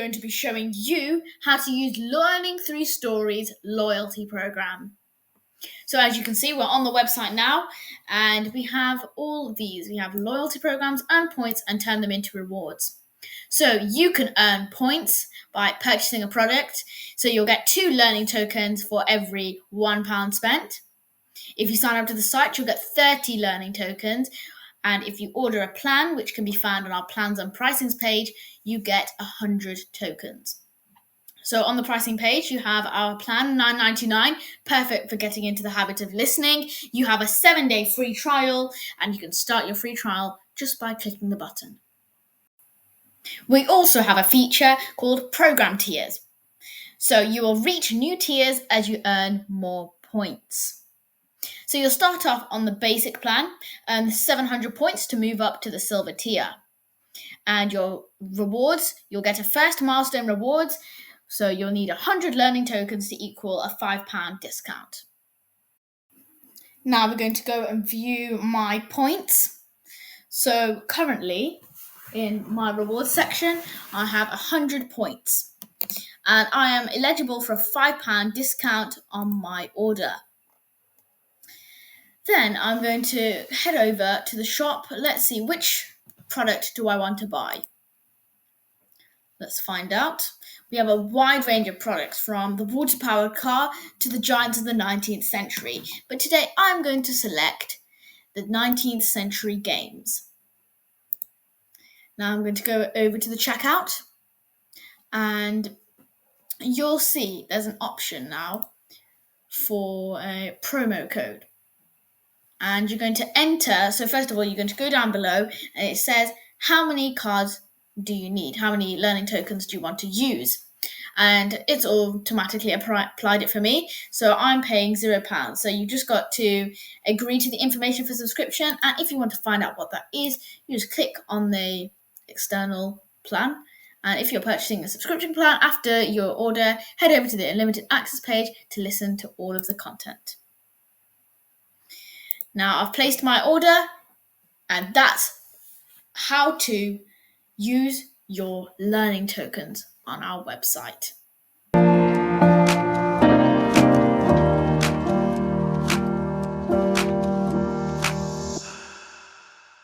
going to be showing you how to use Learning Through Stories loyalty program. So as you can see, we're on the website now, and we have all of these. We have loyalty programs, earn points, and turn them into rewards. So you can earn points by purchasing a product. So you'll get 2 learning tokens for every £1 spent. If you sign up to the site, you'll get 30 learning tokens. And if you order a plan, which can be found on our plans and pricings page, you get 100 tokens. So on the pricing page, you have our plan, $9.99, perfect for getting into the habit of listening. You have a 7-day free trial, and you can start your free trial just by clicking the button. We also have a feature called Program Tiers. So you will reach new tiers as you earn more points. So you'll start off on the basic plan, earn 700 points to move up to the silver tier. And your rewards, you'll get a first milestone rewards. So you'll need 100 learning tokens to equal a £5 discount. Now we're going to go and view my points. So currently in my rewards section, I have 100 points. And I am eligible for a £5 discount on my order. Then I'm going to head over to the shop. Let's see, which product do I want to buy? Let's find out. We have a wide range of products, from the water-powered car to the giants of the 19th century. But today I'm going to select the 19th century games. Now I'm going to go over to the checkout, and you'll see there's an option now for a promo code. And you're going to enter. So first of all, you're going to go down below, and it says, how many cards do you need? How many learning tokens do you want to use? And it's automatically applied it for me. So I'm paying £0. So you just got to agree to the information for subscription. And if you want to find out what that is, you just click on the external plan. And if you're purchasing a subscription plan after your order, head over to the unlimited access page to listen to all of the content. Now I've placed my order, and that's how to use your learning tokens on our website.